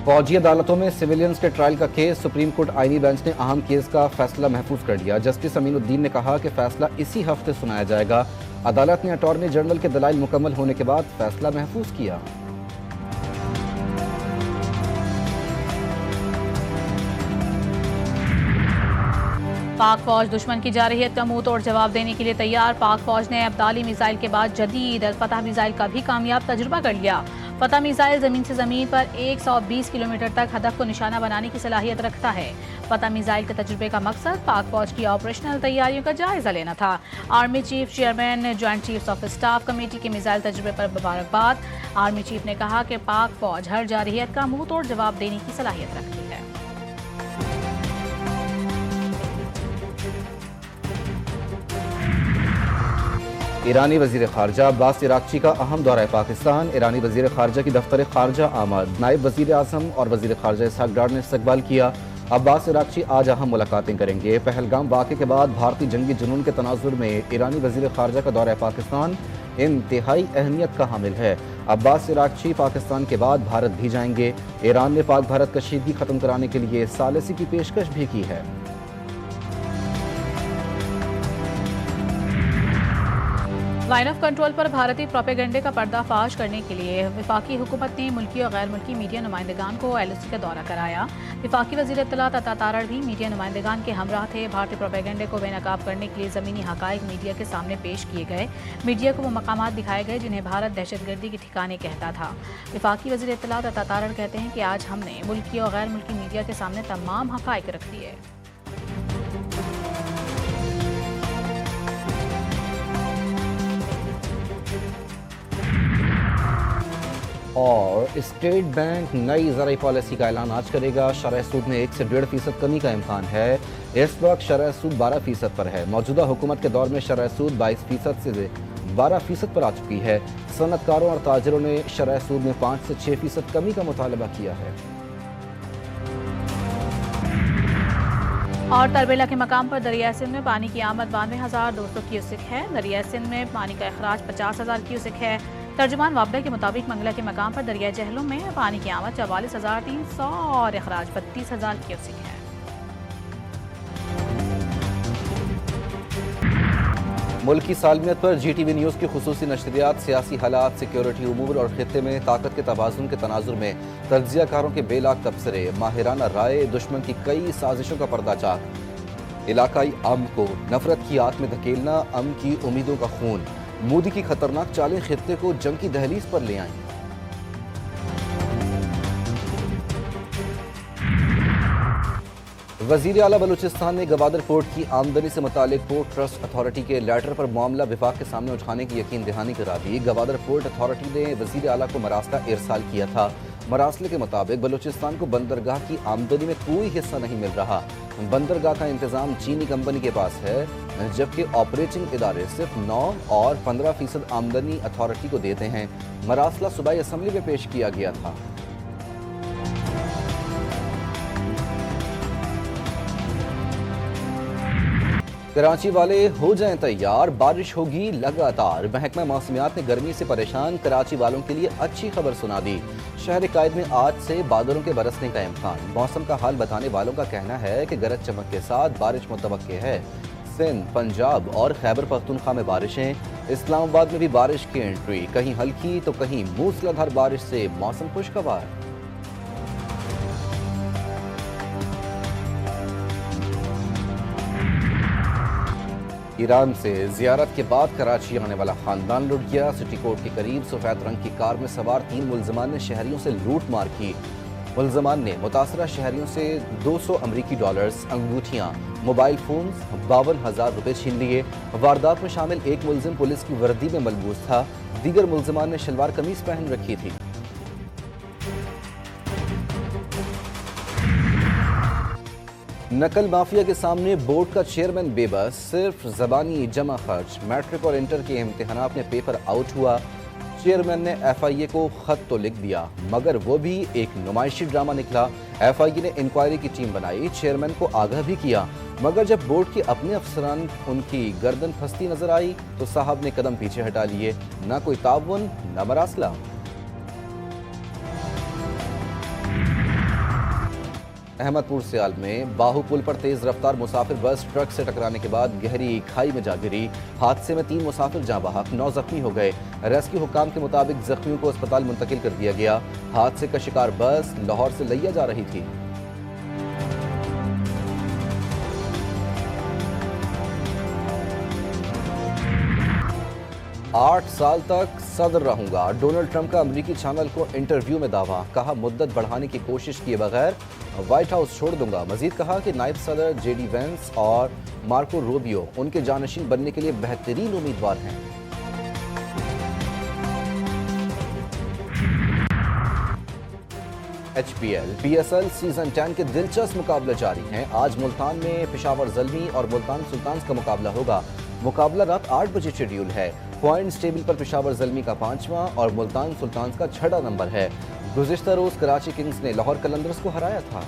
फौजी अदालतों में सिविलियंस के ट्रायल का केस, सुप्रीम कोर्ट आईनी बेंच ने अहम केस का फैसला महफूज कर लिया। जस्टिस अमीनुद्दीन ने कहा कि फैसला इसी हफ्ते सुनाया जाएगा। अदालत ने अटॉर्नी जनरल के दलाइल मुकम्मल होने के बाद फैसला महफूज किया। पाक फौज दुश्मन की जारहियत का मुंह तोड़ जवाब देने के लिए तैयार। पाक फौज ने अब्दाली मिसाइल के बाद जदीद फतह मिसाइल का भी कामयाब तजुर्बा कर लिया। फतह मिसाइल जमीन से जमीन पर 120 किलोमीटर तक हदफ को निशाना बनाने की सलाहियत रखता है। फतह मिसाइल के तजुर्बे का मकसद पाक फौज की ऑपरेशनल तैयारियों का जायजा लेना था। Army chief chairman joint chiefs of staff committee के मिसाइल तजुर्बे पर मुबारकबाद। आर्मी चीफ ने कहा कि पाक फौज हर जारहियत का मुंह तोड़ जवाब देने की सलाहियत रखती है। ईरानी वजीर खारजा अब्बास इराक्ची का अहम दौरा पाकिस्तान। ईरानी वजीर खारजा की दफ्तर खारजा आमद। नायब वजीर आजम और वजीर खारजा इसहाक डार ने इस्तकबाल किया। अब्बास इराक्ची आज अहम मुलाकातें करेंगे। पहलगाम वाक़े के बाद भारतीय जंगी जुनून के तनाजुर में ईरानी वजीर खारजा का दौरा पाकिस्तान इंतहाई अहमियत का हामिल है। अब्बास इराक्ची पाकिस्तान के बाद भारत भी जाएंगे। ईरान ने पाक भारत कशीदगी खत्म कराने के लिए सालिसी की पेशकश भी की है। लाइन ऑफ कंट्रोल पर भारतीय प्रोपेगेंडे का पर्दाफाश करने के लिए वफाकी हुकूमत ने मुल्की और गैर मुल्की मीडिया नुमाइंदगान को LOC का दौरा कराया। वफाकी वज़ीर इत्तलात अता तारड़ भी मीडिया नुमाइंदगान के हमरा थे। भारतीय प्रोपेगेंडे को बेनकाब करने के लिए ज़मीनी हक़ाइक़ मीडिया के सामने पेश किए गए। मीडिया को वो मकामात दिखाए गए जिन्हें भारत दहशतगर्दी के ठिकाने कहता था। वफाकी वज़ीर इत्तलात अता तारड़ कहते हैं कि आज हमने मुल्की और गैर मुल्की मीडिया के सामने तमाम हक़ाइक़ रख दिए। और स्टेट बैंक नई ज़राई पॉलिसी का ऐलान आज करेगा। शरह सूद में 1 से 1.5% कमी का इम्कान है। इस वक्त शरह सूद 12% पर है। मौजूदा हुकूमत के दौर में शरह सूद 22% से 12% पर आ चुकी है। सनतकारों और ताजरों ने शरह सूद में 5 से 6% कमी का मुतालबा किया है। और तरबेला के मकाम पर दरिया सिंध में पानी की आमद 92,200 क्यूसिक है। दरिया सिंध में पानी का अखराज 50,000 क्यूसिक है। तर्जुमान वाबडा के मुताबिक मंगला के मकाम पर दरिया जहलुम में पानी की आमद 44,300 और अखराज 32,000 क्यूसिक है। मुल्क की सालमियत पर GTV न्यूज़ की खुसूसी नशरियात सियासी हालात, सिक्योरिटी उमूर और खित्ते में ताकत के तवाज़ुन के तनाजुर में तज्जियाकारों के बेलाग तबसरे, माहिराना राय, दुश्मन की कई साजिशों का पर्दाचार, इलाकाई अमन को नफरत की आग में धकेलना, अमन की उम्मीदों का खून, मोदी की खतरनाक चालें खित्ते को जंग की दहलीज पर ले आईं। वज़ीर आला बलूचिस्तान ने गवादर पोर्ट की आमदनी से मुतालिक पोर्ट ट्रस्ट अथॉरिटी के लेटर पर मामला विफाक के सामने उठाने की यकीन दहानी करा दी। गवादर पोर्ट अथॉरिटी ने वज़ीर आला को मरासला इरसाल किया था। मरासले के मुताबिक बलूचिस्तान को बंदरगाह की आमदनी में कोई हिस्सा नहीं मिल रहा। बंदरगाह का इंतजाम चीनी कंपनी के पास है, जबकि ऑपरेटिंग इदारे सिर्फ 9 और 15% आमदनी अथॉरिटी को देते हैं। मरासला सूबाई असम्बली में पेश किया गया था। कराची वाले हो जाएं तैयार, बारिश होगी लगातार। महकमा मौसमियात ने गर्मी से परेशान कराची वालों के लिए अच्छी खबर सुना दी। शहर कायद में आज से बादलों के बरसने का इम्कान। मौसम का हाल बताने वालों का कहना है कि गरज चमक के साथ बारिश मुतवक्के है। सिंध, पंजाब और खैबर पख्तूनख्वा में बारिशें। इस्लामाबाद में भी बारिश की एंट्री, कहीं हल्की तो कहीं मूसलाधार बारिश से मौसम खुशगवार। ईरान से जियारत के बाद कराची आने वाला खानदान लुट गया। सिटी कोर्ट के करीब सफेद रंग की कार में सवार 3 मुलजमान ने शहरियों से लूट मार की। मुलजमान ने मुतासरा शहरियों से 200 अमरीकी डॉलर्स, अंगूठियां, मोबाइल फोन्स, 52,000 रुपए छीन लिए। वारदात में शामिल एक मुलजिम पुलिस की वर्दी में मलबूस था। दीगर मुलजमान ने शलवार कमीज पहन रखी थी। नकल माफिया के सामने बोर्ड का चेयरमैन बेबस। सिर्फ जबानी जमा खर्च। मैट्रिक और इंटर के इम्तिहानात में पेपर आउट हुआ। चेयरमैन ने FIA को खत तो लिख दिया, मगर वो भी एक नुमाइशी ड्रामा निकला। FIA ने इंक्वायरी की टीम बनाई, चेयरमैन को आगाह भी किया, मगर जब बोर्ड के अपने अफसरान उनकी गर्दन फंसती नजर आई तो साहब ने कदम पीछे हटा लिए। ना कोई ताउन, ना मरासला। अहमदपुर सियाल में बाहू पुल पर तेज रफ्तार मुसाफिर बस ट्रक से टकराने के बाद गहरी खाई में जा गिरी। हादसे में 3 मुसाफिर जाँ बहक, 9 जख्मी हो गए। रेस्क्यू हुक्काम के मुताबिक जख्मियों को अस्पताल मुंतकिल कर दिया गया। हादसे का शिकार बस लाहौर से लिया जा रही थी। आठ साल तक सदर रहूंगा, डोनाल्ड ट्रंप का अमेरिकी चैनल को इंटरव्यू में दावा। कहा मुद्दत बढ़ाने की कोशिश किए बगैर व्हाइट हाउस छोड़ दूंगा। मजीद कहा कि नायब सदर जेडी वेंस और मार्को रूबियो उनके जानशीन बनने के लिए बेहतरीन उम्मीदवार हैं। HPL PSL सीजन 10 के दिलचस्प मुकाबले जारी हैं। आज मुल्तान में पेशावर ज़ल्मी और मुल्तान सुल्तान्स का मुकाबला होगा। मुकाबला रात 8 बजे शेड्यूल है। पॉइंट्स टेबल पर पेशावर ज़ल्मी का 5वां और मुल्तान सुल्तान्स का 6वां नंबर है। गुज़िश्ता रोज़ कराची किंग्स ने लाहौर कलंदर्स को हराया था।